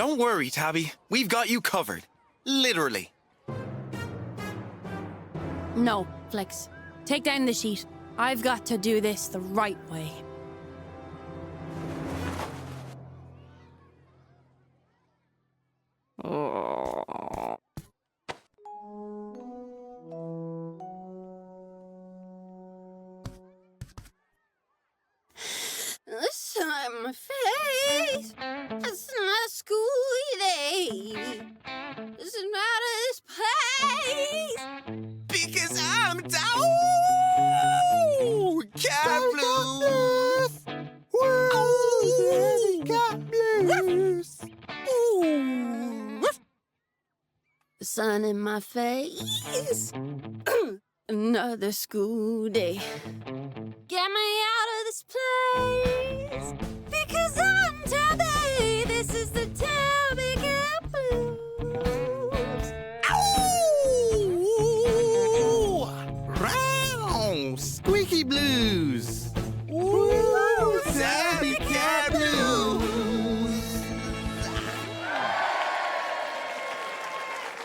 Don't worry, Tabi. We've got you covered. Literally. No, Flix. Take down the sheet. I've got to do this the right way. Oh. The sun on my face. It's not a school day. This is out of this place. Because I'm down! Cat blues! Woo! Cat blues! Ooh. The sun in my face. Another school day. Get me out of this place. Because I'm Tabi. This is the Tabi Cat Blues. Ow! Round! Squeaky blues! Woo!